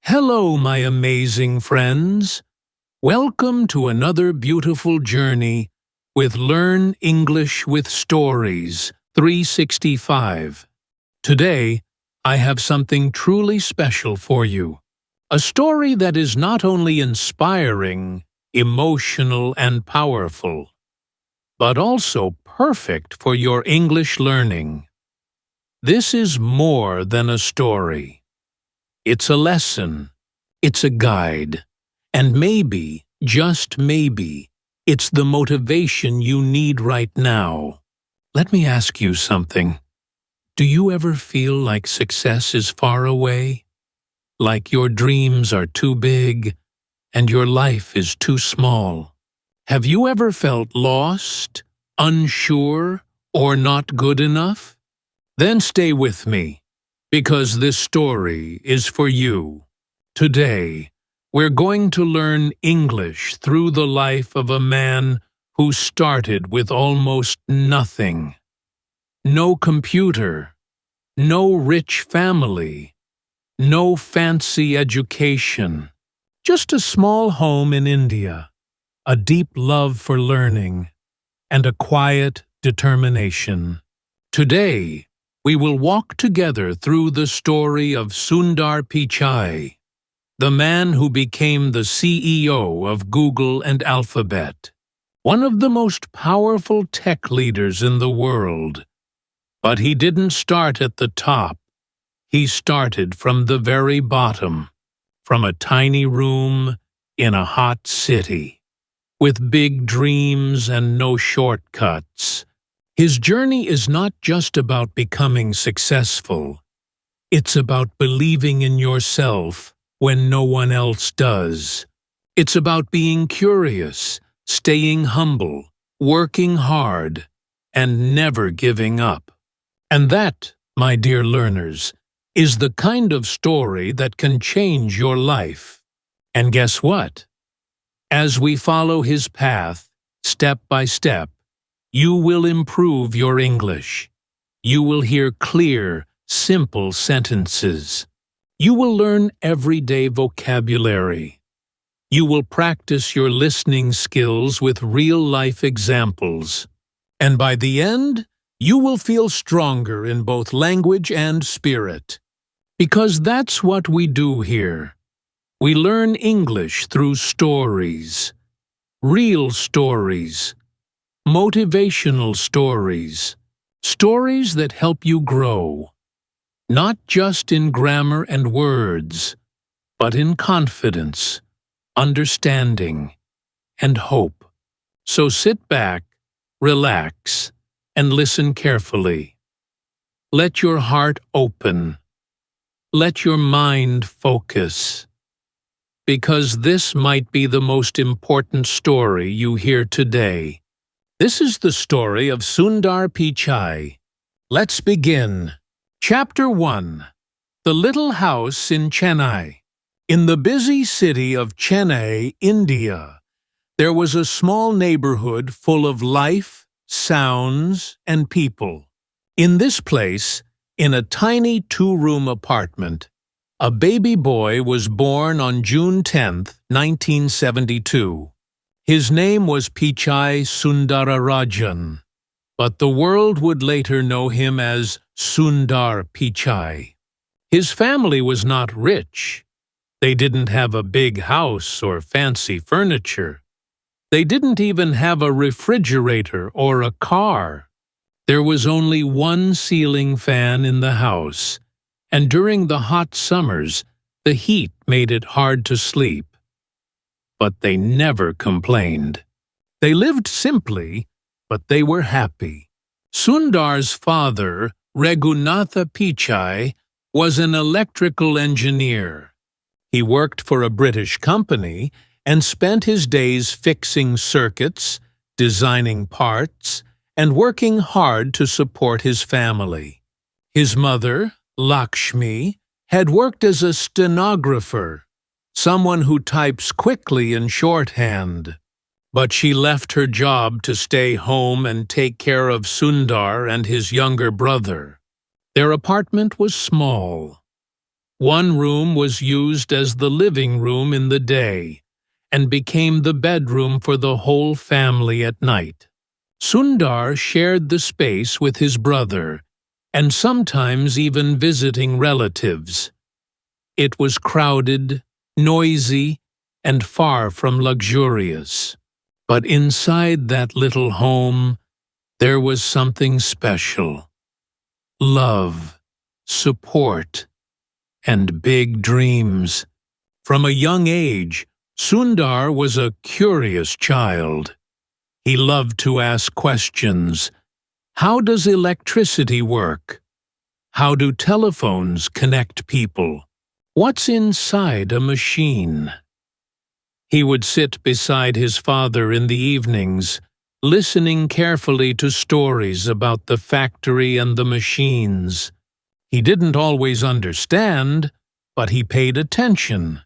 Hello, my amazing friends. Welcome to another beautiful journey with Learn English with Stories 365. Today, I have something truly special for you. A story that is not only inspiring, emotional, and powerful, but also perfect for your English learning. This is more than a story. It's a lesson, it's a guide, and maybe, just maybe, it's the motivation you need right now. Let me ask you something. Do you ever feel like success is far away? Like your dreams are too big and your life is too small? Have you ever felt lost, unsure, or not good enough? Then stay with me, because this story is for you. Today, we're going to learn English through the life of a man who started with almost nothing. No computer, no rich family, no fancy education, just a small home in India, a deep love for learning, and a quiet determination. Today, we will walk together through the story of Sundar Pichai, the man who became the CEO of Google and Alphabet, one of the most powerful tech leaders in the world. But he didn't start at the top. He started from the very bottom, from a tiny room in a hot city, with big dreams and no shortcuts. His journey is not just about becoming successful. It's about believing in yourself when no one else does. It's about being curious, staying humble, working hard, and never giving up. And that, my dear learners, is the kind of story that can change your life. And guess what? As we follow his path, step by step, you will improve your English. You will hear clear, simple sentences. You will learn everyday vocabulary. You will practice your listening skills with real-life examples. And by the end, you will feel stronger in both language and spirit. Because that's what we do here. We learn English through stories. Real stories. Motivational stories. Stories that help you grow. Not just in grammar and words, but in confidence, understanding, and hope. So sit back, relax, and listen carefully. Let your heart open. Let your mind focus. Because this might be the most important story you hear today. This is the story of Sundar Pichai. Let's begin. Chapter 1. The Little House in Chennai. In the busy city of Chennai, India, there was a small neighborhood full of life, sounds, and people. In this place, in a tiny two-room apartment, a baby boy was born on June 10, 1972. His name was Pichai Sundararajan, but the world would later know him as Sundar Pichai. His family was not rich. They didn't have a big house or fancy furniture. They didn't even have a refrigerator or a car. There was only one ceiling fan in the house, and during the hot summers, the heat made it hard to sleep. But they never complained. They lived simply, but they were happy. Sundar's father, Raghunatha Pichai, was an electrical engineer. He worked for a British company and spent his days fixing circuits, designing parts, and working hard to support his family. His mother, Lakshmi, had worked as a stenographer, someone who types quickly in shorthand. But she left her job to stay home and take care of Sundar and his younger brother. Their apartment was small. One room was used as the living room in the day and became the bedroom for the whole family at night. Sundar shared the space with his brother and sometimes even visiting relatives. It was crowded, noisy, and far from luxurious. But inside that little home, there was something special. Love, support, and big dreams. From a young age, Sundar was a curious child. He loved to ask questions. How does electricity work? How do telephones connect people? What's inside a machine? He would sit beside his father in the evenings, listening carefully to stories about the factory and the machines. He didn't always understand, but he paid attention.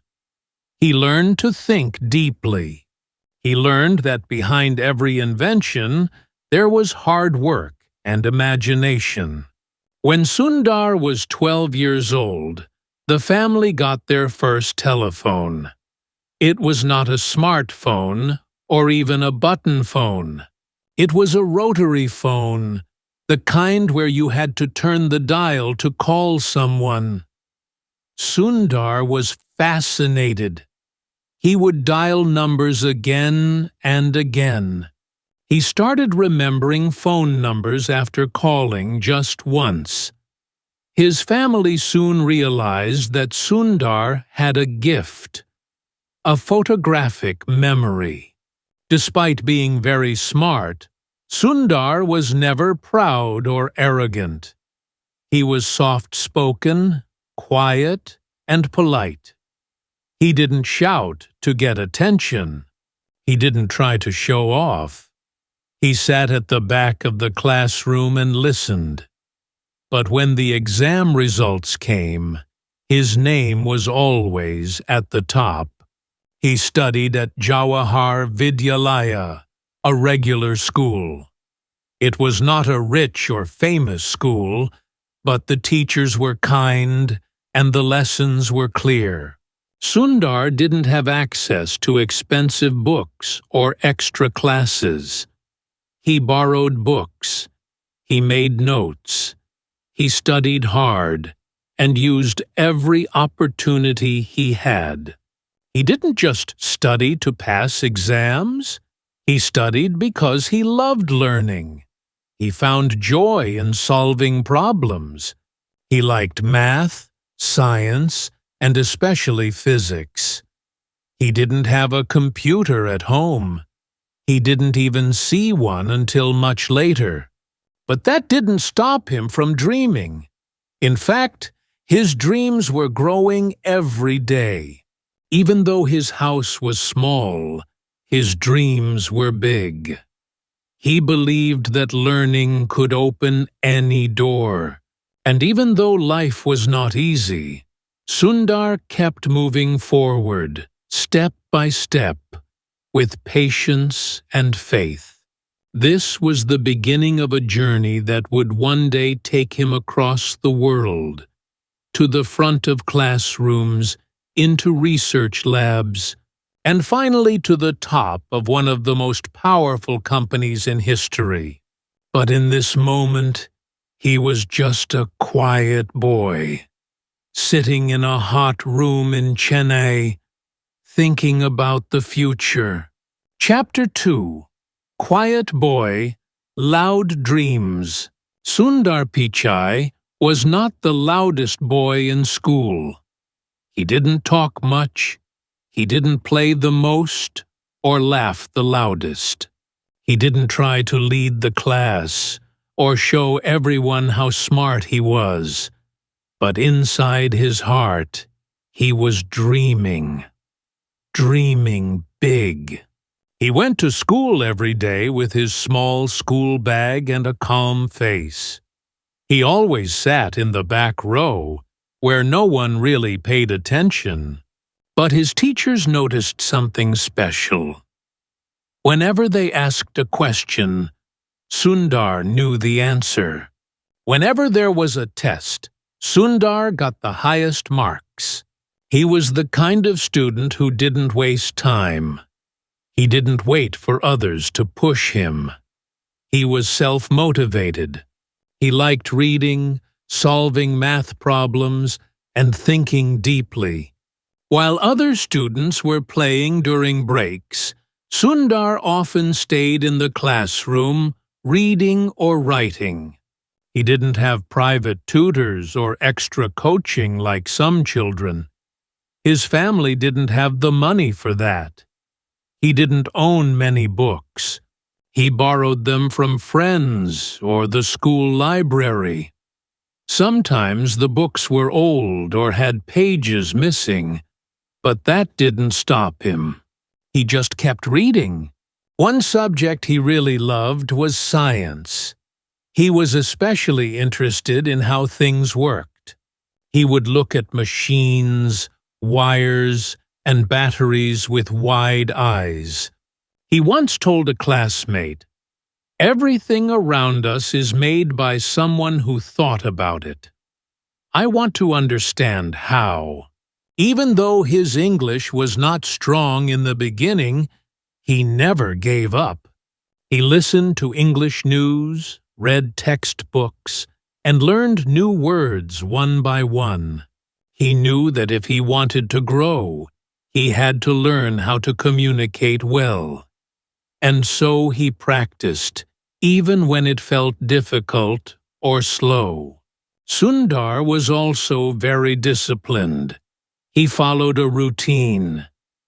He learned to think deeply. He learned that behind every invention, there was hard work and imagination. When Sundar was 12 years old, the family got their first telephone. It was not a smartphone or even a button phone. It was a rotary phone, the kind where you had to turn the dial to call someone. Sundar was fascinated. He would dial numbers again and again. He started remembering phone numbers after calling just once. His family soon realized that Sundar had a gift, a photographic memory. Despite being very smart, Sundar was never proud or arrogant. He was soft-spoken, quiet, and polite. He didn't shout to get attention. He didn't try to show off. He sat at the back of the classroom and listened. But when the exam results came, his name was always at the top. He studied at Jawahar Vidyalaya, a regular school. It was not a rich or famous school, but the teachers were kind and the lessons were clear. Sundar didn't have access to expensive books or extra classes. He borrowed books. He made notes. He studied hard and used every opportunity he had. He didn't just study to pass exams. He studied because he loved learning. He found joy in solving problems. He liked math, science, and especially physics. He didn't have a computer at home. He didn't even see one until much later. But that didn't stop him from dreaming. In fact, his dreams were growing every day. Even though his house was small, his dreams were big. He believed that learning could open any door. And even though life was not easy, Sundar kept moving forward, step by step, with patience and faith. This was the beginning of a journey that would one day take him across the world, to the front of classrooms, into research labs, and finally to the top of one of the most powerful companies in history. But in this moment, he was just a quiet boy, sitting in a hot room in Chennai, thinking about the future. Chapter 2. Quiet Boy, Loud Dreams. Sundar Pichai was not the loudest boy in school. He didn't talk much, he didn't play the most, or laugh the loudest. He didn't try to lead the class, or show everyone how smart he was. But inside his heart, he was dreaming big. He went to school every day with his small school bag and a calm face. He always sat in the back row, where no one really paid attention. But his teachers noticed something special. Whenever they asked a question, Sundar knew the answer. Whenever there was a test, Sundar got the highest mark. breaks. He was the kind of student who didn't waste time. He didn't wait for others to push him. He was self-motivated. He liked reading, solving math problems, and thinking deeply. While other students were playing during breaks, Sundar often stayed in the classroom, reading or writing. He didn't have private tutors or extra coaching like some children. His family didn't have the money for that. He didn't own many books. He borrowed them from friends or the school library. Sometimes the books were old or had pages missing, but that didn't stop him. He just kept reading. One subject he really loved was science. He was especially interested in how things worked. He would look at machines, wires, and batteries with wide eyes. He once told a classmate, "Everything around us is made by someone who thought about it. I want to understand how." Even though his English was not strong in the beginning, he never gave up. He listened to English news, read textbooks, and learned new words one by one. He knew that if he wanted to grow, he had to learn how to communicate well. And so he practiced, even when it felt difficult or slow. Sundar was also very disciplined. He followed a routine.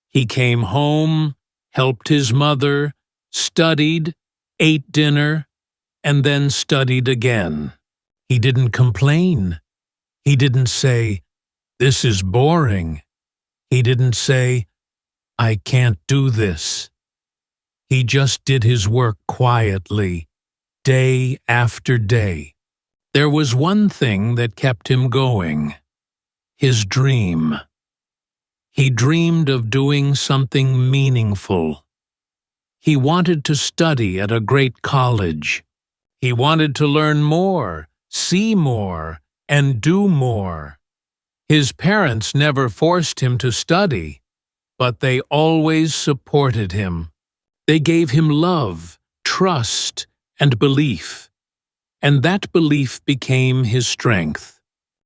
He came home, helped his mother, studied, ate dinner, and then studied again. He didn't complain. He didn't say, "This is boring." He didn't say, "I can't do this." He just did his work quietly, day after day. There was one thing that kept him going: his dream. He dreamed of doing something meaningful. He wanted to study at a great college. He wanted to learn more, see more, and do more. His parents never forced him to study, but they always supported him. They gave him love, trust, and belief. And that belief became his strength.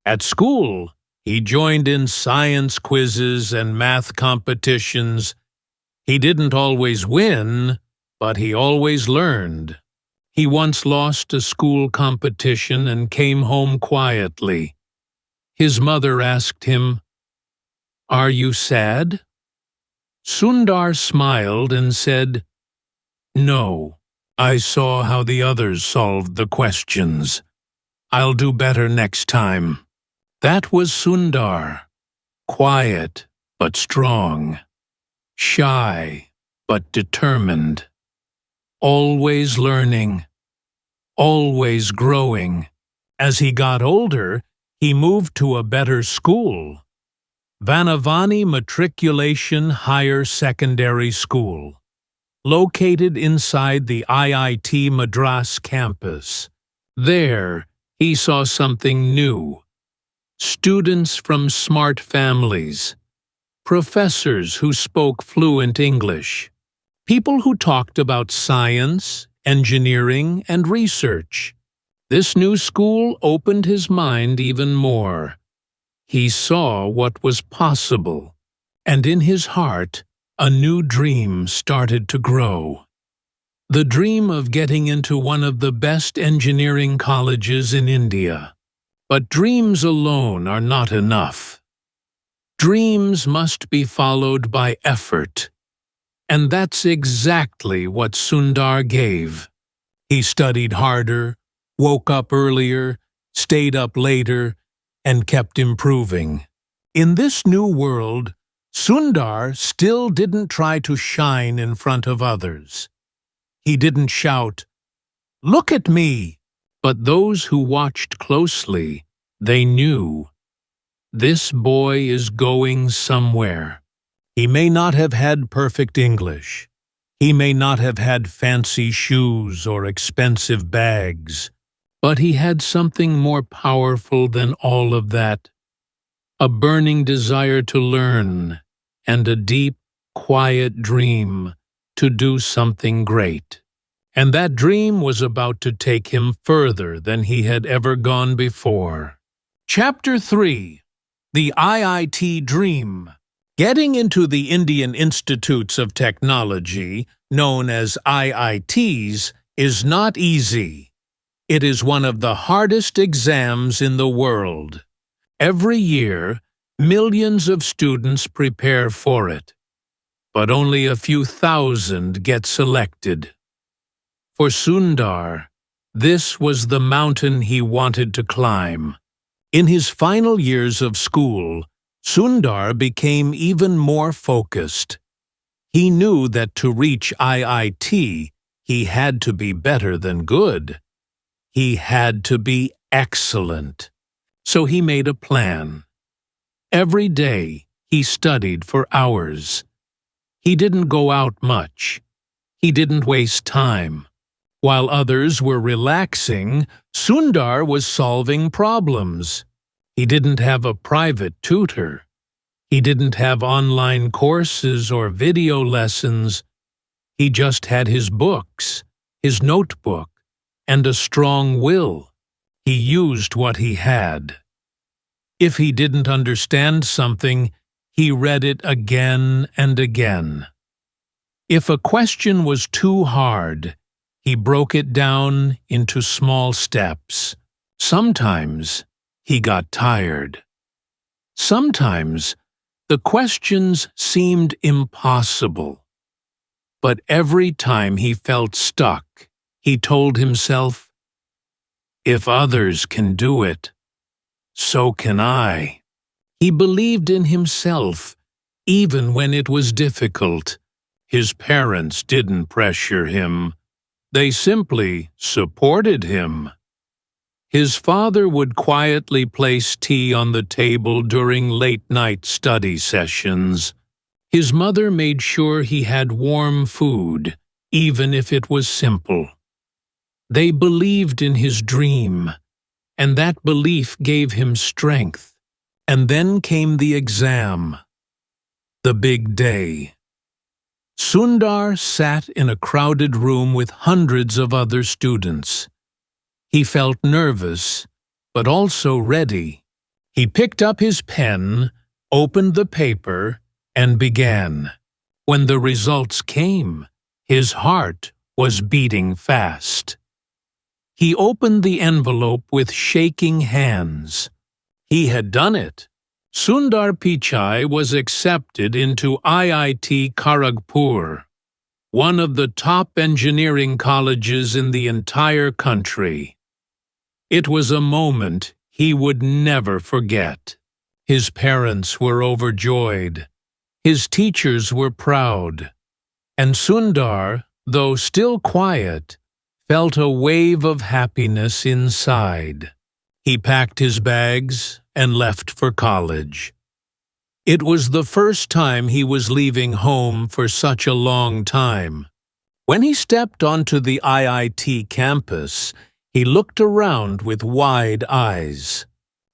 At school, he joined in science quizzes and math competitions. He didn't always win, but he always learned. He once lost a school competition and came home quietly. His mother asked him, "Are you sad?" Sundar smiled and said, "No, I saw how the others solved the questions. I'll do better next time." That was Sundar, quiet but strong, shy but determined, always learning, always growing. As he got older, he moved to a better school, Vanavani Matriculation Higher Secondary School, located inside the IIT Madras campus. There, he saw something new. Students from smart families, professors who spoke fluent English, people who talked about science, engineering, and research. This new school opened his mind even more. He saw what was possible, and in his heart, a new dream started to grow. The dream of getting into one of the best engineering colleges in India. But dreams alone are not enough. Dreams must be followed by effort. And that's exactly what Sundar gave. He studied harder, woke up earlier, stayed up later, and kept improving. In this new world, Sundar still didn't try to shine in front of others. He didn't shout, "Look at me!" But those who watched closely, they knew, this boy is going somewhere. He may not have had perfect English. He may not have had fancy shoes or expensive bags. But he had something more powerful than all of that. a burning desire to learn, and a deep, quiet dream to do something great. And that dream was about to take him further than he had ever gone before. Chapter 3. The IIT Dream. Getting into the Indian Institutes of Technology, known as IITs, is not easy. It is one of the hardest exams in the world. Every year, millions of students prepare for it, but only a few thousand get selected. For Sundar, this was the mountain he wanted to climb. In his final years of school, Sundar became even more focused. He knew that to reach IIT, he had to be better than good. He had to be excellent. So he made a plan. Every day, he studied for hours. He didn't go out much. He didn't waste time. While others were relaxing, Sundar was solving problems. He didn't have a private tutor. He didn't have online courses or video lessons. He just had his books, his notebook, and a strong will. He used what he had. If he didn't understand something, he read it again and again. If a question was too hard, he broke it down into small steps. Sometimes he got tired. Sometimes the questions seemed impossible. But every time he felt stuck, he told himself, "If others can do it, so can I." He believed in himself, even when it was difficult. His parents didn't pressure him. They simply supported him. His father would quietly place tea on the table during late-night study sessions. His mother made sure he had warm food, even if it was simple. They believed in his dream, and that belief gave him strength. And then came the exam, the big day. Sundar sat in a crowded room with hundreds of other students. He felt nervous, but also ready. He picked up his pen, opened the paper, and began. When the results came, his heart was beating fast. He opened the envelope with shaking hands. He had done it. Sundar Pichai was accepted into IIT Kharagpur, one of the top engineering colleges in the entire country. It was a moment he would never forget. His parents were overjoyed. His teachers were proud. And Sundar, though still quiet, felt a wave of happiness inside. He packed his bags and left for college. It was the first time he was leaving home for such a long time. When he stepped onto the IIT campus, he looked around with wide eyes.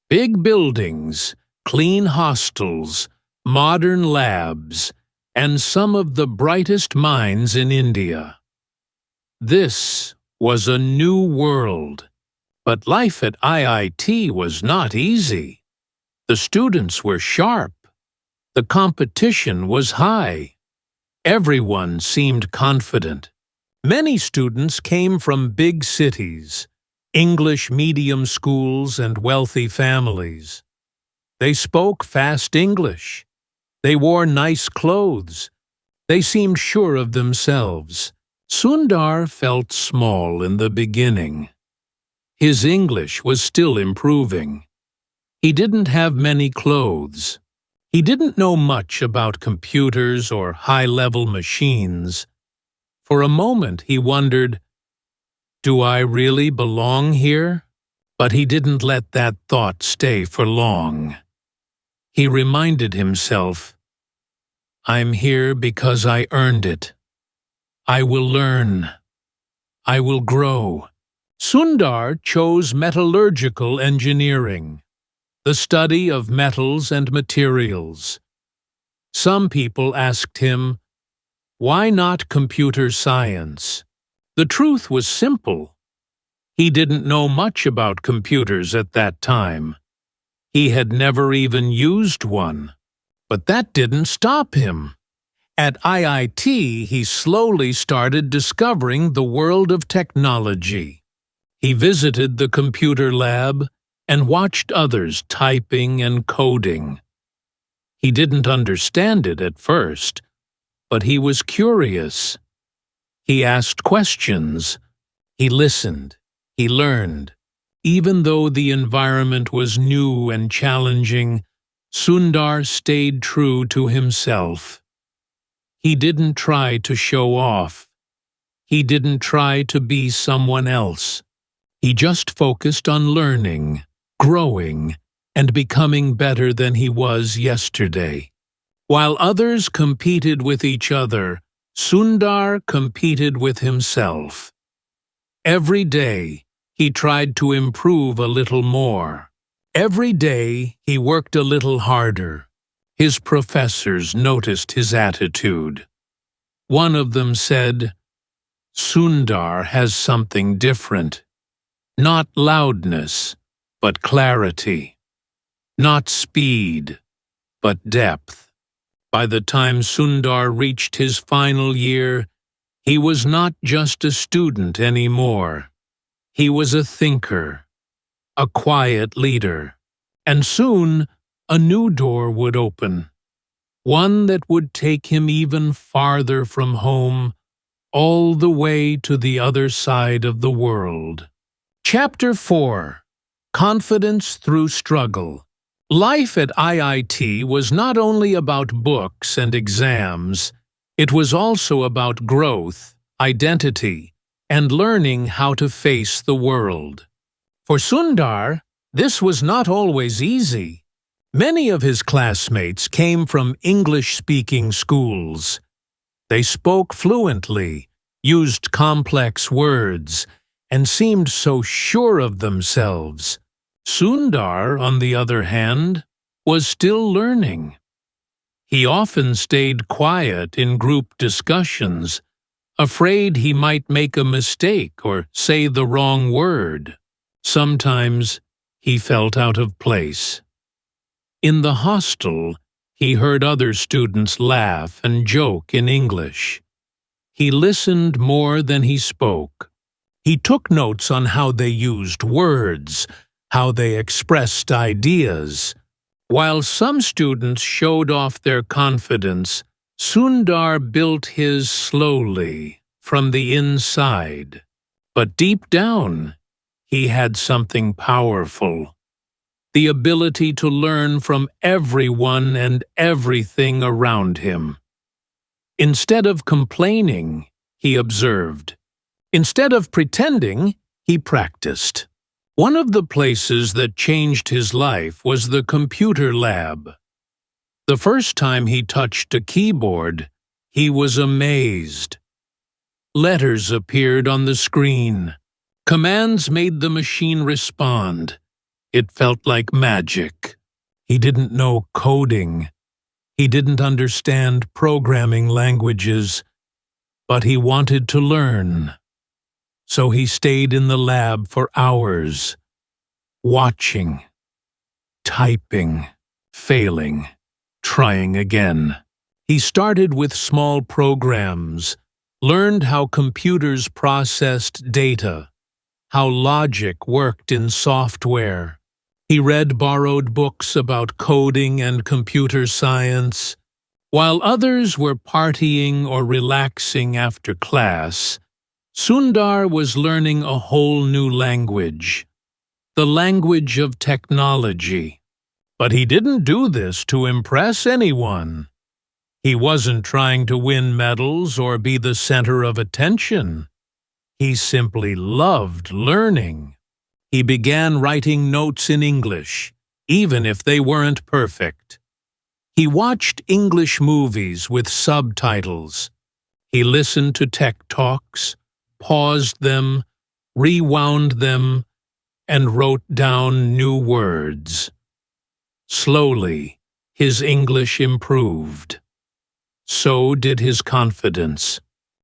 Big buildings, clean hostels, modern labs, and some of the brightest minds in India. This was a new world. But life at IIT was not easy. The students were sharp. The competition was high. Everyone seemed confident. Many students came from big cities, English medium schools, and wealthy families. They spoke fast English. They wore nice clothes. They seemed sure of themselves. Sundar felt small in the beginning. His English was still improving. He didn't have many clothes. He didn't know much about computers or high-level machines. For a moment he wondered, "Do I really belong here?" But he didn't let that thought stay for long. He reminded himself, "I'm here because I earned it. I will learn. I will grow." Sundar chose metallurgical engineering. the study of metals and materials. Some people asked him, "Why not computer science?" The truth was simple. He didn't know much about computers at that time. He had never even used one. But that didn't stop him. At IIT, he slowly started discovering the world of technology. He visited the computer lab and watched others typing and coding. He didn't understand it at first, but he was curious. He asked questions. He listened. He learned. Even though the environment was new and challenging, Sundar stayed true to himself. He didn't try to show off. He didn't try to be someone else. He just focused on learning, growing, and becoming better than he was yesterday. While others competed with each other, Sundar competed with himself. Every day, he tried to improve a little more. Every day, he worked a little harder. His professors noticed his attitude. One of them said, "Sundar has something different. Not loudness, but clarity. Not speed, but depth." By the time Sundar reached his final year, he was not just a student anymore. He was a thinker, a quiet leader, and soon a new door would open, one that would take him even farther from home, all the way to the other side of the world. Chapter 4. Confidence Through Struggle. Life at IIT was not only about books and exams, it was also about growth, identity, and learning how to face the world. For Sundar, this was not always easy. Many of his classmates came from English-speaking schools. They spoke fluently, used complex words, and seemed so sure of themselves. Sundar, on the other hand, was still learning. He often stayed quiet in group discussions, afraid he might make a mistake or say the wrong word. Sometimes he felt out of place. In the hostel, he heard other students laugh and joke in English. He listened more than he spoke. He took notes on how they used words, how they expressed ideas. While some students showed off their confidence, Sundar built his slowly, from the inside. But deep down, he had something powerful. The ability to learn from everyone and everything around him. Instead of complaining, he observed. Instead of pretending, he practiced. One of the places that changed his life was the computer lab. The first time he touched a keyboard, he was amazed. Letters appeared on the screen. Commands made the machine respond. It felt like magic. He didn't know coding. He didn't understand programming languages, but he wanted to learn. So he stayed in the lab for hours, watching, typing, failing, trying again. He started with small programs, learned how computers processed data, how logic worked in software. He read borrowed books about coding and computer science. While others were partying or relaxing after class, Sundar was learning a whole new language, the language of technology. But he didn't do this to impress anyone. He wasn't trying to win medals or be the center of attention. He simply loved learning. He began writing notes in English, even if they weren't perfect. He watched English movies with subtitles. He listened to tech talks, paused them, rewound them, and wrote down new words. Slowly, his English improved. So did his confidence.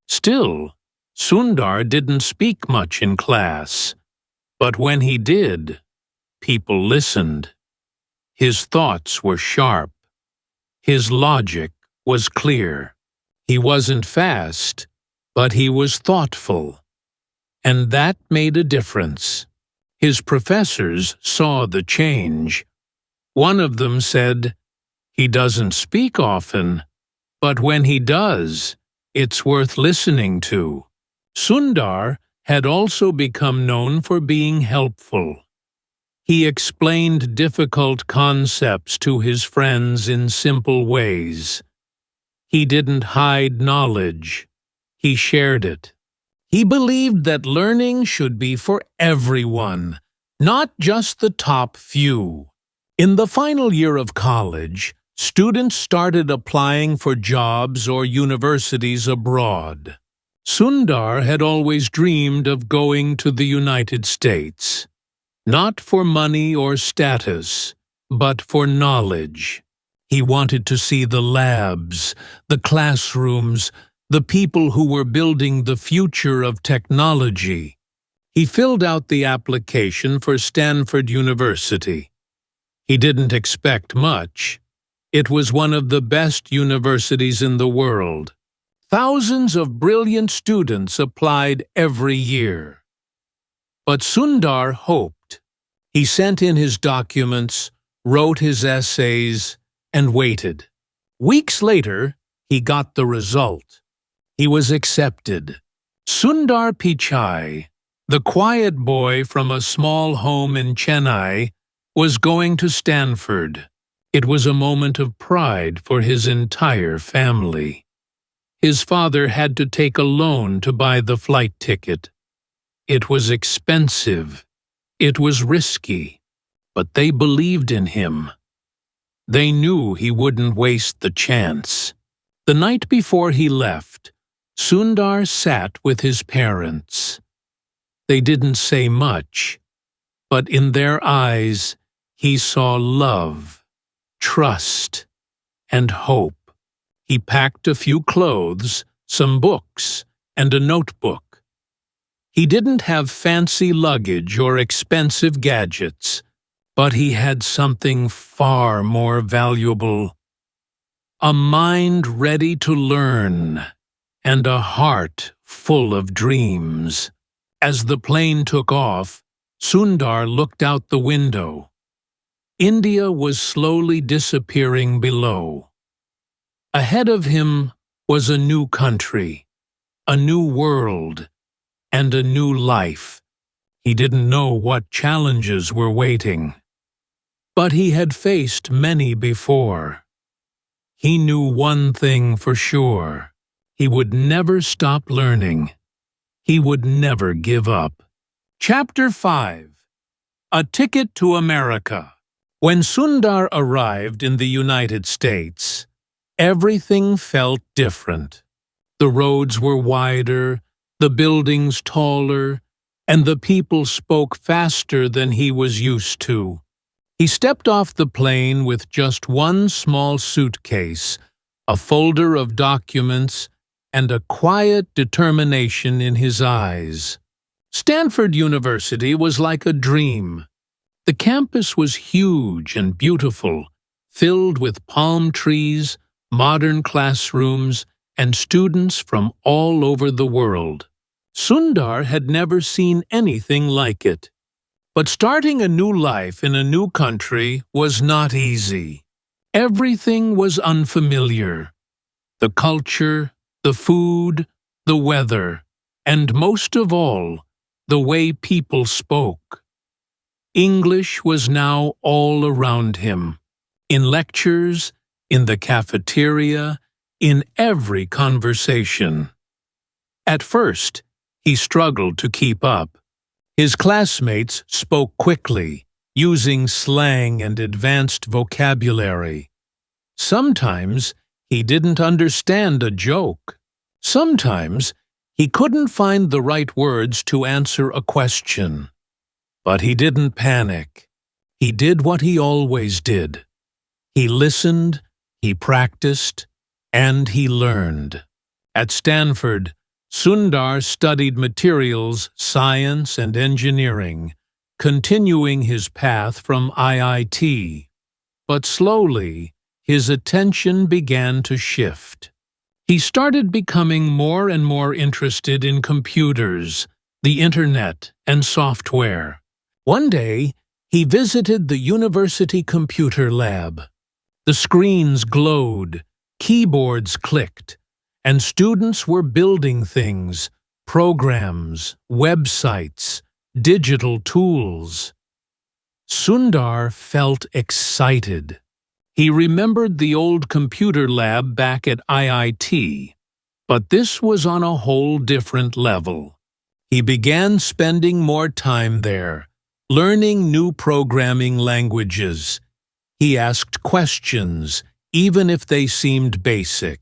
Still, Sundar didn't speak much in class, but when he did, people listened. His thoughts were sharp. His logic was clear. He wasn't fast, but he was thoughtful. And that made a difference. His professors saw the change. One of them said, "He doesn't speak often, but when he does, it's worth listening to." Sundar had also become known for being helpful. He explained difficult concepts to his friends in simple ways. He didn't hide knowledge. He shared it. He believed that learning should be for everyone, not just the top few. In the final year of college, students started applying for jobs or universities abroad. Sundar had always dreamed of going to the United States. Not for money or status, but for knowledge. He wanted to see the labs, the classrooms, the people who were building the future of technology. He filled out the application for Stanford University. He didn't expect much. It was one of the best universities in the world. Thousands of brilliant students applied every year. But Sundar hoped. He sent in his documents, wrote his essays, and waited. Weeks later, he got the result. He was accepted. Sundar Pichai, the quiet boy from a small home in Chennai, was going to Stanford. It was a moment of pride for his entire family. His father had to take a loan to buy the flight ticket. It was expensive. It was risky, but they believed in him. They knew he wouldn't waste the chance. The night before he left, Sundar sat with his parents. They didn't say much, but in their eyes he saw love, trust, and hope. He packed a few clothes, some books, and a notebook. He didn't have fancy luggage or expensive gadgets, but he had something far more valuable: a mind ready to learn and a heart full of dreams. As the plane took off, Sundar looked out the window. India was slowly disappearing below. Ahead of him was a new country, a new world, and a new life. He didn't know what challenges were waiting. But he had faced many before. He knew one thing for sure: he would never stop learning. He would never give up. Chapter 5. A Ticket to America. When Sundar arrived in the United States, everything felt different. The roads were wider, the buildings taller, and the people spoke faster than he was used to. He stepped off the plane with just one small suitcase, a folder of documents, and a quiet determination in his eyes. Stanford University was like a dream. The campus was huge and beautiful, filled with palm trees, modern classrooms, and students from all over the world. Sundar had never seen anything like it. But starting a new life in a new country was not easy. Everything was unfamiliar. The culture, the food, the weather, and most of all, the way people spoke. English was now all around him. In lectures, in the cafeteria, in every conversation. At first, he struggled to keep up. His classmates spoke quickly, using slang and advanced vocabulary. Sometimes he didn't understand a joke. Sometimes he couldn't find the right words to answer a question. But he didn't panic. He did what he always did. He listened, he practiced, and he learned. At Stanford, Sundar studied materials, science, and engineering, continuing his path from IIT. But slowly, his attention began to shift. He started becoming more and more interested in computers, the internet, and software. One day, he visited the university computer lab. The screens glowed, keyboards clicked, and students were building things, programs, websites, digital tools. Sundar felt excited. He remembered the old computer lab back at IIT, but this was on a whole different level. He began spending more time there, learning new programming languages. He asked questions, even if they seemed basic.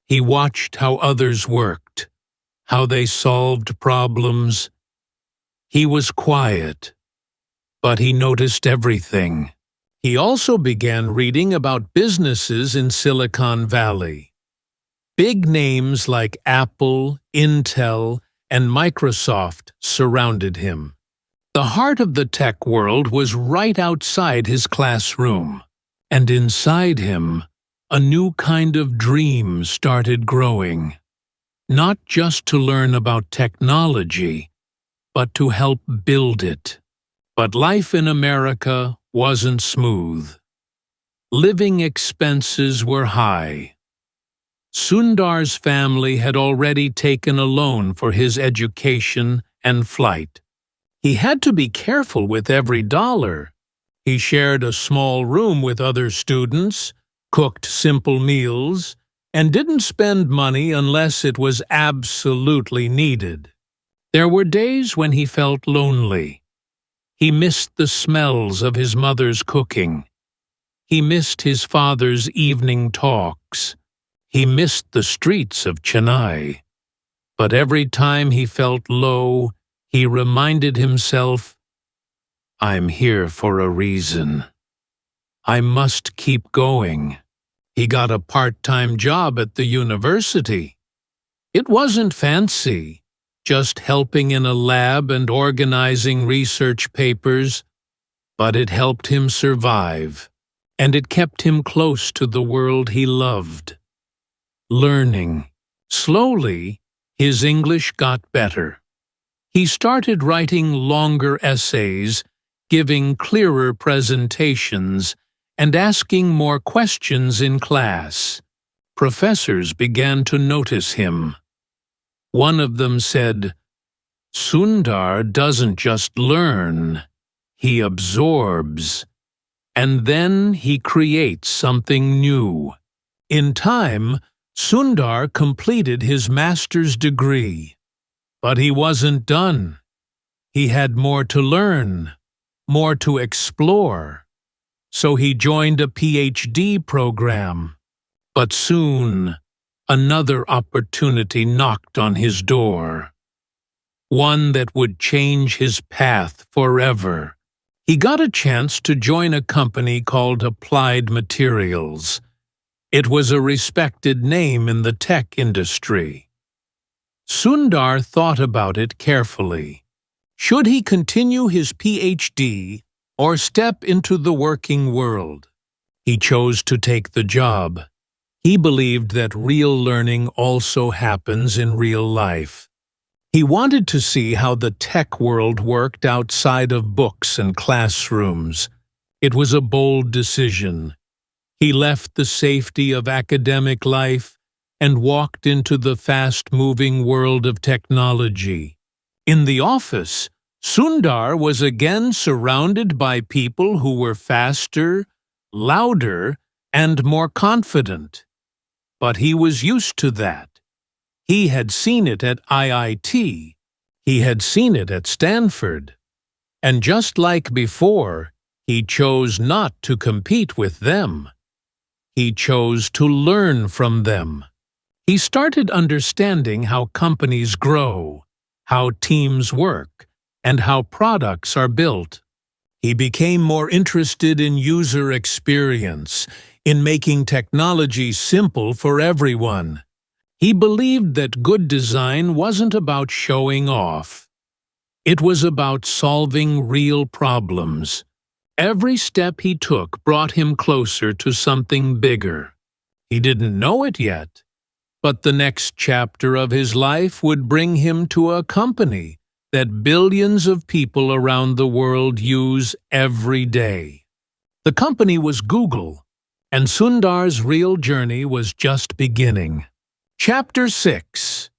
He watched how others worked, how they solved problems. He was quiet, but he noticed everything. He also began reading about businesses in Silicon Valley. Big names like Apple, Intel, and Microsoft surrounded him. The heart of the tech world was right outside his classroom, and inside him, a new kind of dream started growing. Not just to learn about technology, but to help build it. But life in America wasn't smooth. Living expenses were high. Sundar's family had already taken a loan for his education and flight. He had to be careful with every dollar. He shared a small room with other students, cooked simple meals, and didn't spend money unless it was absolutely needed. There were days when he felt lonely. He missed the smells of his mother's cooking. He missed his father's evening talks. He missed the streets of Chennai. But every time he felt low, he reminded himself, "I'm here for a reason. I must keep going." He got a part-time job at the university. It wasn't fancy, just helping in a lab and organizing research papers, but it helped him survive, and it kept him close to the world he loved. Learning. Slowly, his English got better. He started writing longer essays, giving clearer presentations, and asking more questions in class. Professors began to notice him. One of them said, "Sundar doesn't just learn, he absorbs, and then he creates something new." In time, Sundar completed his master's degree. But he wasn't done. He had more to learn, more to explore. So he joined a PhD program. But soon, another opportunity knocked on his door. One that would change his path forever. He got a chance to join a company called Applied Materials. It was a respected name in the tech industry. Sundar thought about it carefully. Should he continue his PhD or step into the working world? He chose to take the job. He believed that real learning also happens in real life. He wanted to see how the tech world worked outside of books and classrooms. It was a bold decision. He left the safety of academic life and walked into the fast-moving world of technology. In the office, Sundar was again surrounded by people who were faster, louder, and more confident. But he was used to that. He had seen it at IIT. He had seen it at Stanford. And just like before, he chose not to compete with them. He chose to learn from them. He started understanding how companies grow, how teams work, and how products are built. He became more interested in user experience, in making technology simple for everyone. He believed that good design wasn't about showing off. It was about solving real problems. Every step he took brought him closer to something bigger. He didn't know it yet, but the next chapter of his life would bring him to a company that billions of people around the world use every day. The company was Google, and Sundar's real journey was just beginning. Chapter 6.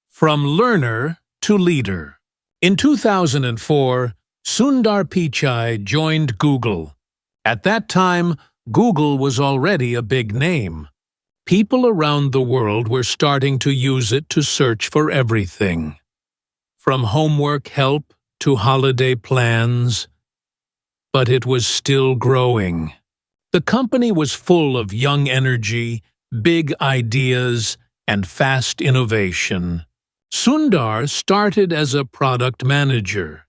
From Learner to Leader. In 2004, Sundar Pichai joined Google. At that time, Google was already a big name. People around the world were starting to use it to search for everything, from homework help to holiday plans. But it was still growing. The company was full of young energy, big ideas, and fast innovation. Sundar started as a product manager.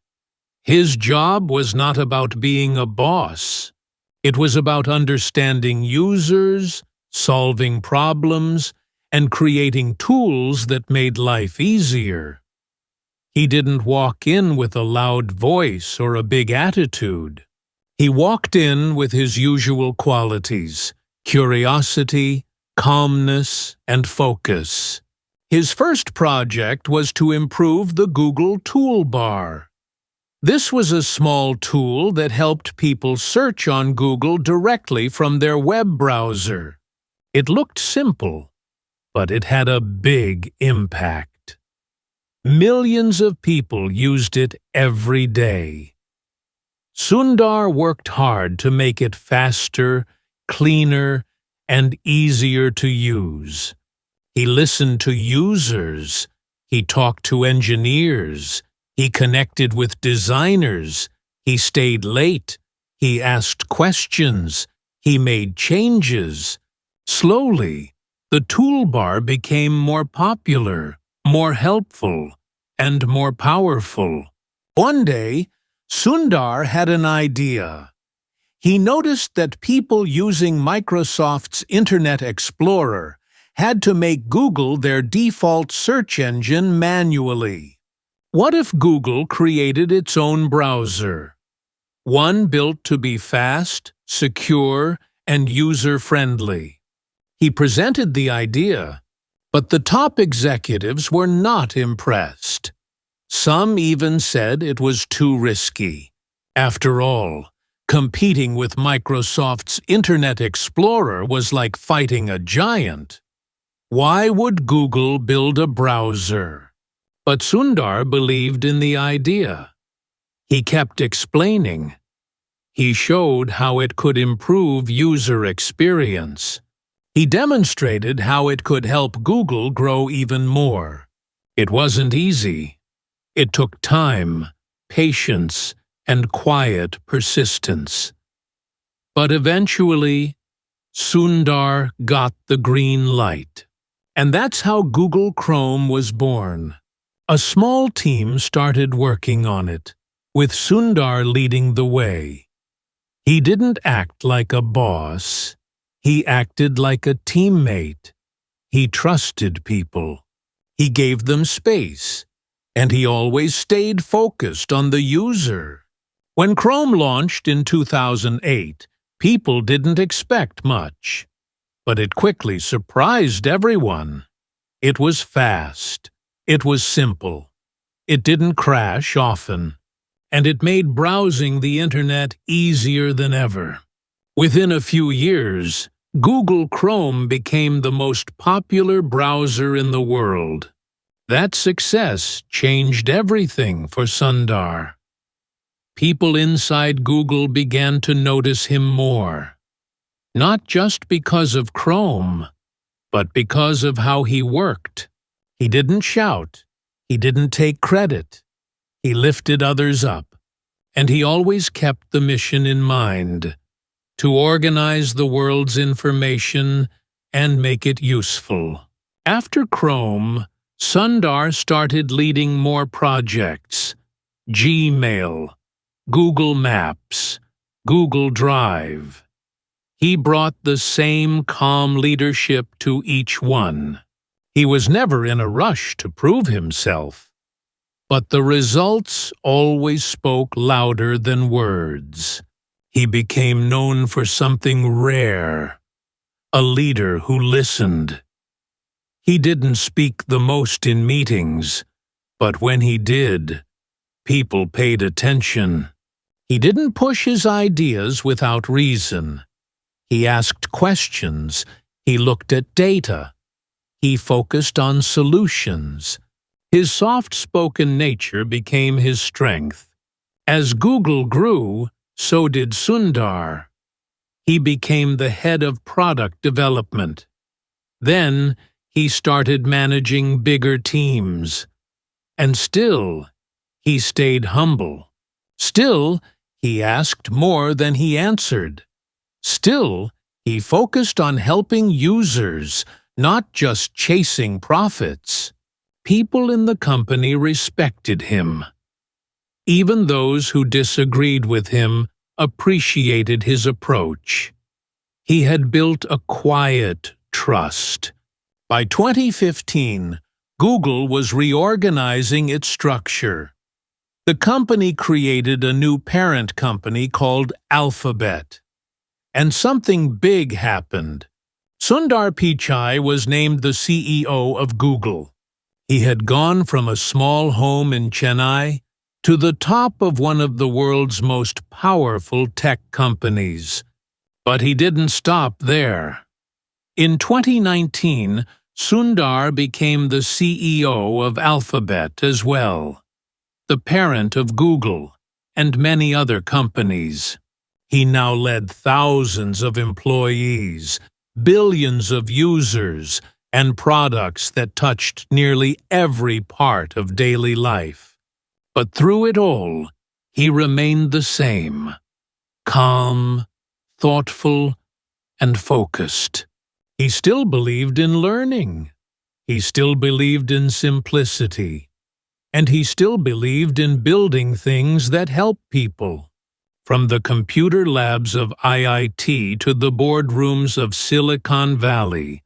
His job was not about being a boss. It was about understanding users, solving problems, and creating tools that made life easier. He didn't walk in with a loud voice or a big attitude. He walked in with his usual qualities: curiosity, calmness, and focus. His first project was to improve the Google toolbar. This was a small tool that helped people search on Google directly from their web browser. It looked simple, but it had a big impact. Millions of people used it every day. Sundar worked hard to make it faster, cleaner, and easier to use. He listened to users. He talked to engineers. He connected with designers. He stayed late. He asked questions. He made changes. Slowly, the toolbar became more popular, more helpful, and more powerful. One day, Sundar had an idea. He noticed that people using Microsoft's Internet Explorer had to make Google their default search engine manually. What if Google created its own browser? One built to be fast, secure, and user-friendly. He presented the idea, but the top executives were not impressed. Some even said it was too risky. After all, competing with Microsoft's Internet Explorer was like fighting a giant. Why would Google build a browser? But Sundar believed in the idea. He kept explaining. He showed how it could improve user experience. He demonstrated how it could help Google grow even more. It wasn't easy. It took time, patience, and quiet persistence. But eventually, Sundar got the green light. And that's how Google Chrome was born. A small team started working on it, with Sundar leading the way. He didn't act like a boss. He acted like a teammate. He trusted people. He gave them space, and he always stayed focused on the user. When Chrome launched in 2008, people didn't expect much, but it quickly surprised everyone. It was fast. It was simple. It didn't crash often, and it made browsing the internet easier than ever. Within a few years, Google Chrome became the most popular browser in the world. That success changed everything for Sundar. People inside Google began to notice him more, not just because of Chrome, but because of how he worked. He didn't shout. He didn't take credit. He lifted others up, and he always kept the mission in mind: to organize the world's information and make it useful. After Chrome, Sundar started leading more projects: Gmail, Google Maps, Google Drive. He brought the same calm leadership to each one. He was never in a rush to prove himself, but the results always spoke louder than words. He became known for something rare, a leader who listened. He didn't speak the most in meetings, but when he did, people paid attention. He didn't push his ideas without reason. He asked questions. He looked at data. He focused on solutions. His soft-spoken nature became his strength. As Google grew, so did Sundar. He became the head of product development. Then he started managing bigger teams. And still, he stayed humble. Still, he asked more than he answered. Still, he focused on helping users, not just chasing profits. People in the company respected him. Even those who disagreed with him appreciated his approach. He had built a quiet trust. By 2015, Google was reorganizing its structure. The company created a new parent company called Alphabet. And something big happened. Sundar Pichai was named the CEO of Google. He had gone from a small home in Chennai to the top of one of the world's most powerful tech companies. But he didn't stop there. In 2019, Sundar became the CEO of Alphabet as well, the parent of Google and many other companies. He now led thousands of employees, billions of users, and products that touched nearly every part of daily life. But through it all, he remained the same: calm, thoughtful, and focused. He still believed in learning. He still believed in simplicity. And he still believed in building things that help people. From the computer labs of IIT to the boardrooms of Silicon Valley,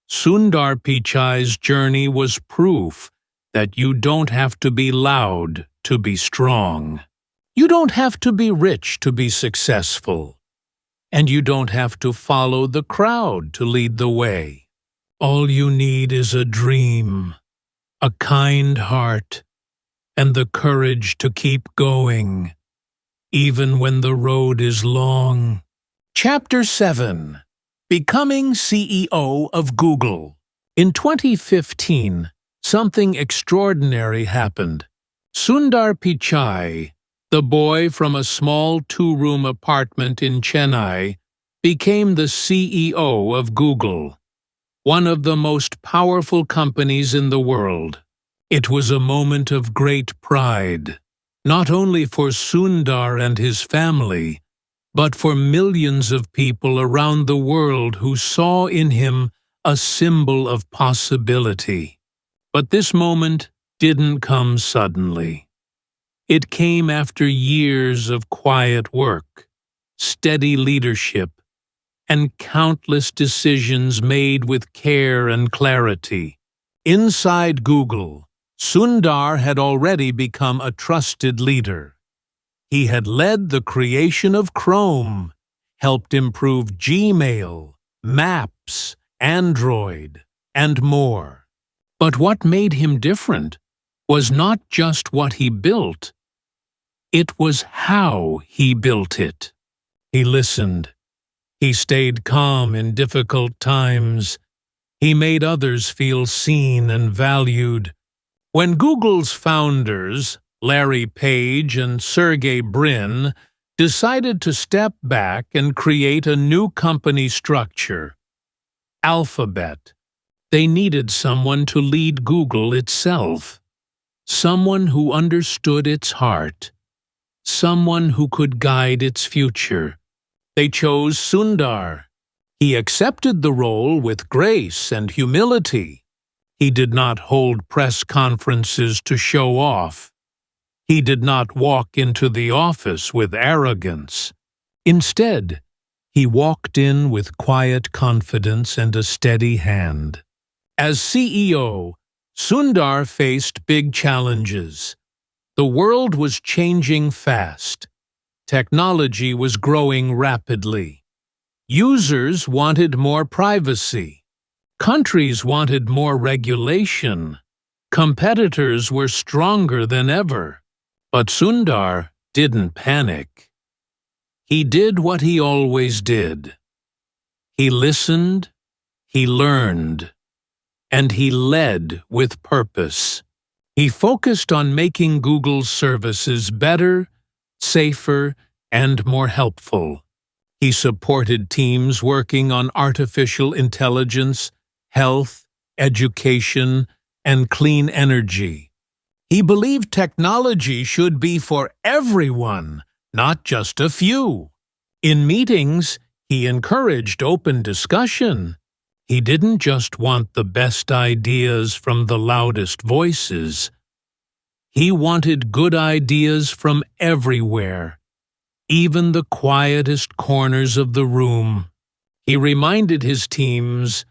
Sundar Pichai's journey was proof that you don't have to be loud to be strong. You don't have to be rich to be successful. And you don't have to follow the crowd to lead the way. All you need is a dream, a kind heart, and the courage to keep going, even when the road is long. Chapter 7: Becoming CEO of Google. In 2015, something extraordinary happened. Sundar Pichai, the boy from a small two-room apartment in Chennai, became the CEO of Google, one of the most powerful companies in the world. It was a moment of great pride, not only for Sundar and his family, but for millions of people around the world who saw in him a symbol of possibility. But this moment didn't come suddenly. It came after years of quiet work, steady leadership, and countless decisions made with care and clarity. Inside Google, Sundar had already become a trusted leader. He had led the creation of Chrome, helped improve Gmail, Maps, Android, and more. But what made him different was not just what he built. It was how he built it. He listened. He stayed calm in difficult times. He made others feel seen and valued. When Google's founders, Larry Page and Sergey Brin, decided to step back and create a new company structure, Alphabet, they needed someone to lead Google itself, someone who understood its heart, someone who could guide its future. They chose Sundar. He accepted the role with grace and humility. He did not hold press conferences to show off. He did not walk into the office with arrogance. Instead, he walked in with quiet confidence and a steady hand. As CEO, Sundar faced big challenges. The world was changing fast. Technology was growing rapidly. Users wanted more privacy. Countries wanted more regulation. Competitors were stronger than ever. But Sundar didn't panic. He did what he always did. He listened, he learned, and he led with purpose. He focused on making Google's services better, safer, and more helpful. He supported teams working on artificial intelligence, health, education, and clean energy. He believed technology should be for everyone, not just a few. In meetings, he encouraged open discussion. He didn't just want the best ideas from the loudest voices. He wanted good ideas from everywhere, even the quietest corners of the room. He reminded his teams,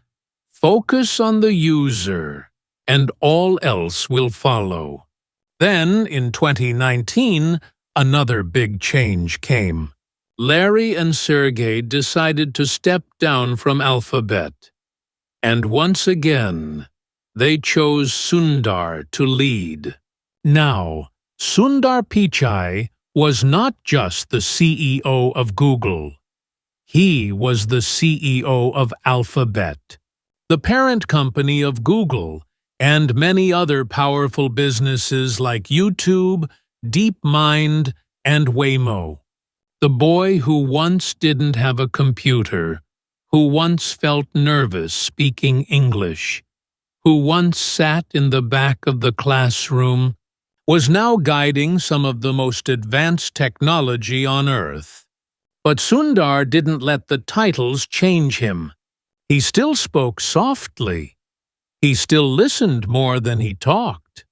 "Focus on the user, and all else will follow." Then, in 2019, another big change came. Larry and Sergey decided to step down from Alphabet. And once again, they chose Sundar to lead. Now, Sundar Pichai was not just the CEO of Google. He was the CEO of Alphabet, the parent company of Google, and many other powerful businesses like YouTube, DeepMind, and Waymo. The boy who once didn't have a computer, who once felt nervous speaking English, who once sat in the back of the classroom, was now guiding some of the most advanced technology on Earth. But Sundar didn't let the titles change him. He still spoke softly. He still listened more than he talked.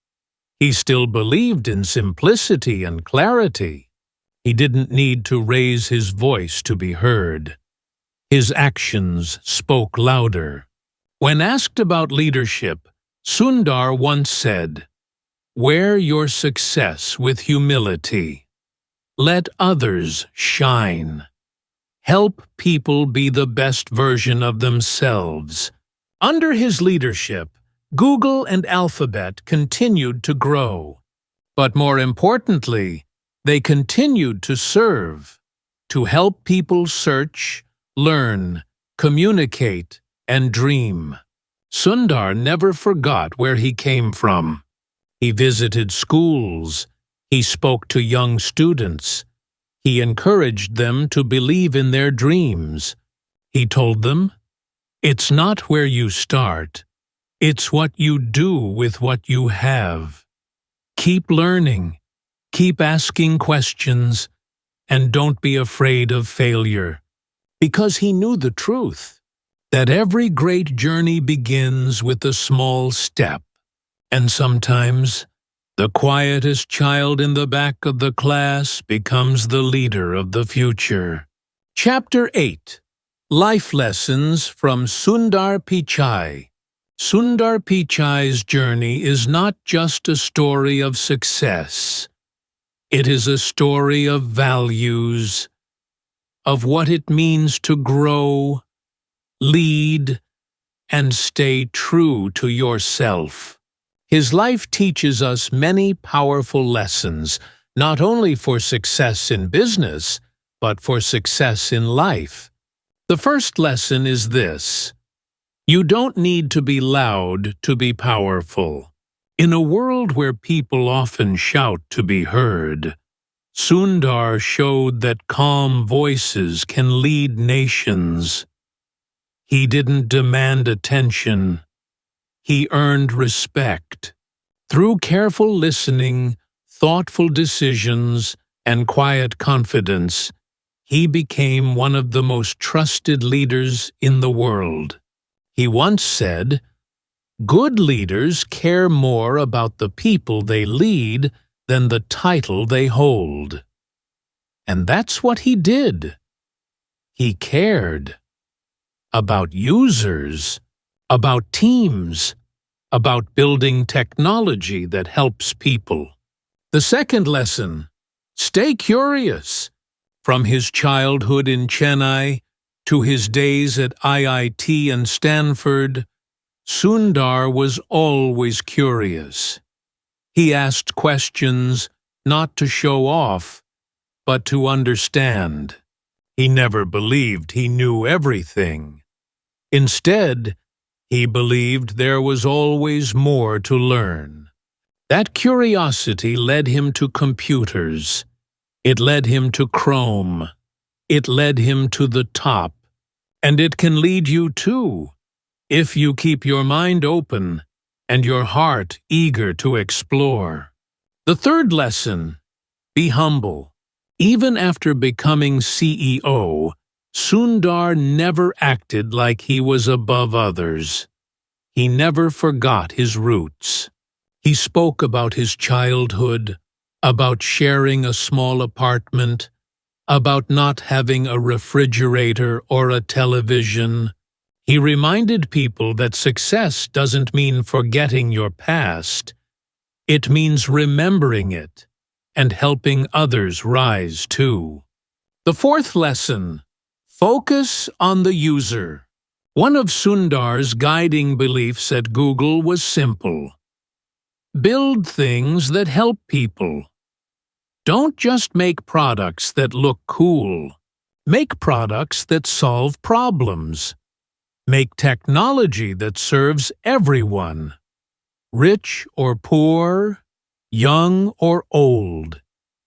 He still believed in simplicity and clarity. He didn't need to raise his voice to be heard. His actions spoke louder. When asked about leadership, Sundar once said, "Wear your success with humility. Let others shine. Help people be the best version of themselves." Under his leadership, Google and Alphabet continued to grow. But more importantly, they continued to serve, to help people search, learn, communicate, and dream. Sundar never forgot where he came from. He visited schools. He spoke to young students. He encouraged them to believe in their dreams. He told them, "It's not where you start. It's what you do with what you have. Keep learning, keep asking questions, and don't be afraid of failure." Because he knew the truth, that every great journey begins with a small step, and sometimes the quietest child in the back of the class becomes the leader of the future. Chapter 8. Life Lessons from Sundar Pichai. Sundar Pichai's journey is not just a story of success. It is a story of values, of what it means to grow, lead, and stay true to yourself. His life teaches us many powerful lessons, not only for success in business, but for success in life. The first lesson is this: you don't need to be loud to be powerful. In a world where people often shout to be heard, Sundar showed that calm voices can lead nations. He didn't demand attention. He earned respect. Through careful listening, thoughtful decisions, and quiet confidence, he became one of the most trusted leaders in the world. He once said, "Good leaders care more about the people they lead than the title they hold. And that's what he did. He cared about users, about teams, about building technology that helps people. The second lesson: stay curious. From his childhood in Chennai to his days at IIT and Stanford, Sundar was always curious. He asked questions not to show off, but to understand. He never believed he knew everything. Instead, he believed there was always more to learn. That curiosity led him to computers. It led him to Chrome. It led him to the top. And it can lead you too, if you keep your mind open and your heart eager to explore. The third lesson: be humble. Even after becoming CEO, Sundar never acted like he was above others. He never forgot his roots. He spoke about his childhood, about sharing a small apartment, about not having a refrigerator or a television. He reminded people that success doesn't mean forgetting your past. It means remembering it and helping others rise too. The fourth lesson: focus on the user. One of Sundar's guiding beliefs at Google was simple: build things that help people. Don't just make products that look cool. Make products that solve problems. Make technology that serves everyone, rich or poor, young or old,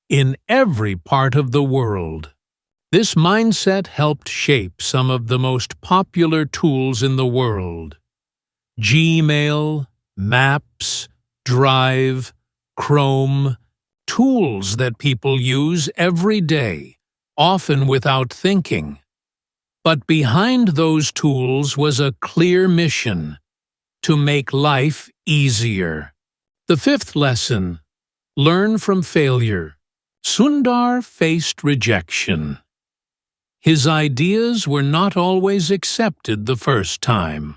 in every part of the world. This mindset helped shape some of the most popular tools in the world: Gmail, Maps, Drive, Chrome, tools that people use every day, often without thinking. But behind those tools was a clear mission: to make life easier. The fifth lesson: learn from failure. Sundar faced rejection. His ideas were not always accepted the first time.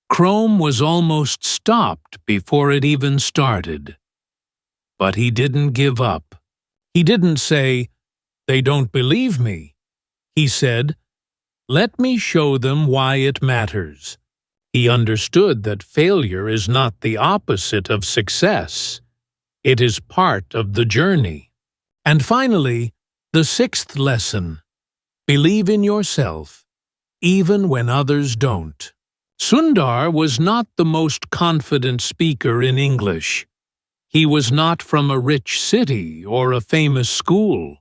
Chrome was almost stopped before it even started. But he didn't give up. He didn't say, "They don't believe me." He said, "Let me show them why it matters." He understood that failure is not the opposite of success. It is part of the journey. And finally, the sixth lesson: believe in yourself, even when others don't. Sundar was not the most confident speaker in English. He was not from a rich city or a famous school,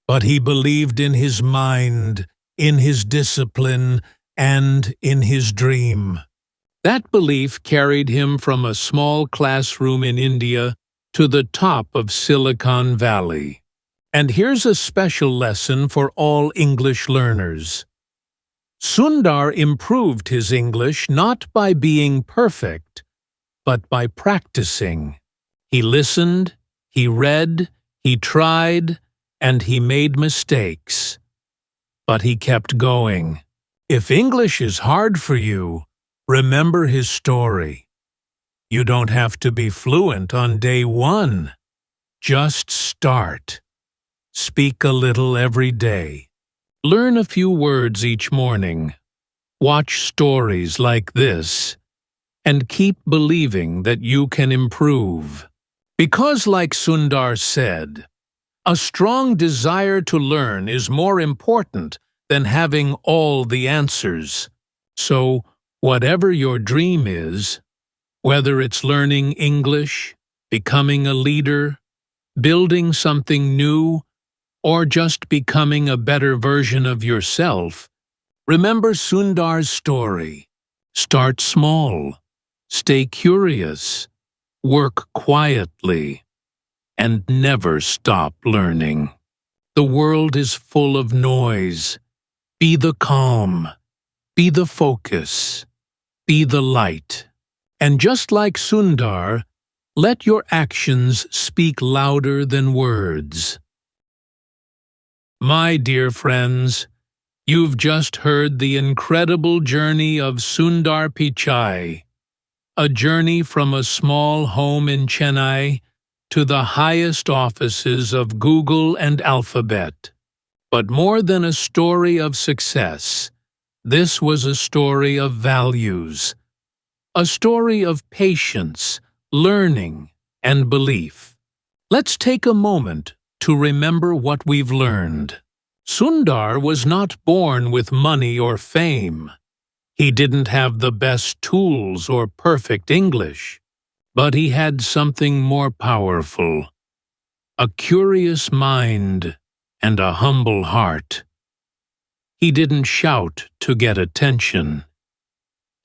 but he believed in his mind, in his discipline, and in his dream. That belief carried him from a small classroom in India to the top of Silicon Valley. And here's a special lesson for all English learners. Sundar improved his English not by being perfect, but by practicing. He listened, he read, he tried, and he made mistakes. But he kept going. If English is hard for you, remember his story. You don't have to be fluent on day one. Just start. Speak a little every day. Learn a few words each morning. Watch stories like this. And keep believing that you can improve. Because, like Sundar said, a strong desire to learn is more important than having all the answers. So, whatever your dream is, whether it's learning English, becoming a leader, building something new, or just becoming a better version of yourself, remember Sundar's story. Start small, stay curious, work quietly, and never stop learning. The world is full of noise. Be the calm, be the focus, be the light. And just like Sundar, Let your actions speak louder than words. My dear friends, you've just heard the incredible journey of Sundar Pichai, a journey from a small home in Chennai to the highest offices of Google and Alphabet. But more than a story of success, this was a story of values, a story of patience, learning, and belief. Let's take a moment to remember what we've learned. Sundar was not born with money or fame. He didn't have the best tools or perfect English, but he had something more powerful: a curious mind and a humble heart. He didn't shout to get attention.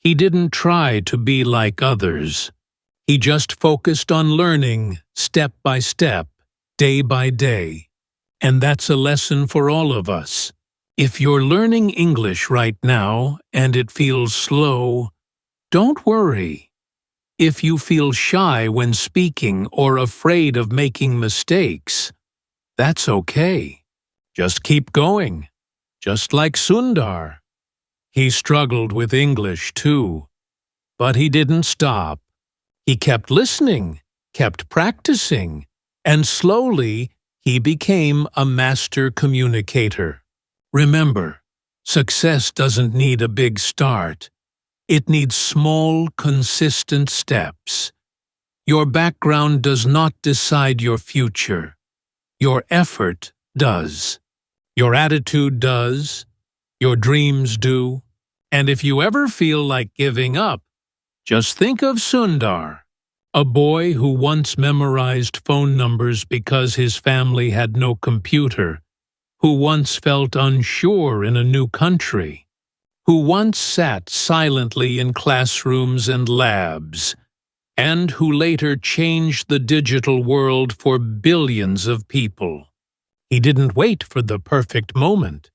He didn't try to be like others. He just focused on learning step by step, day by day. And that's a lesson for all of us. If you're learning English right now and it feels slow, don't worry. If you feel shy when speaking or afraid of making mistakes, that's okay. Just keep going, just like Sundar. He struggled with English too, but he didn't stop. He kept listening, kept practicing, and slowly he became a master communicator. Remember, success doesn't need a big start. It needs small, consistent steps. Your background does not decide your future. Your effort does. Your attitude does. Your dreams do. And if you ever feel like giving up, just think of Sundar, a boy who once memorized phone numbers because his family had no computer, who once felt unsure in a new country, who once sat silently in classrooms and labs, and who later changed the digital world for billions of people. He didn't wait for the perfect moment.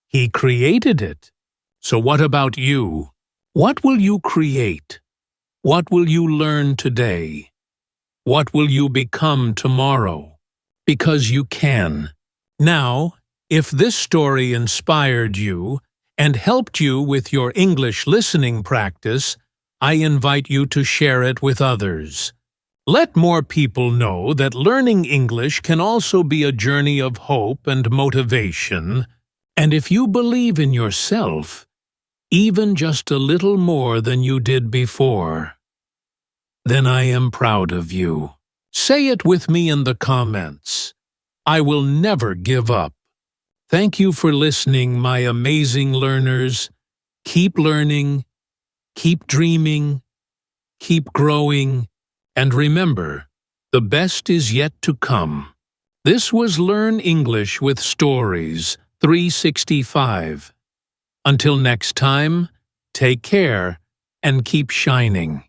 He created it. So what about you? What will you create? What will you learn today? What will you become tomorrow? Because you can. Now, if this story inspired you and helped you with your English listening practice, I invite you to share it with others. Let more people know that learning English can also be a journey of hope and motivation, and if you believe in yourself, even just a little more than you did before, then I am proud of you. Say it with me in the comments. I will never give up. Thank you for listening, my amazing learners. Keep learning, keep dreaming, keep growing, and remember, the best is yet to come. This was Learn English with Stories 365. Until next time, take care and keep shining.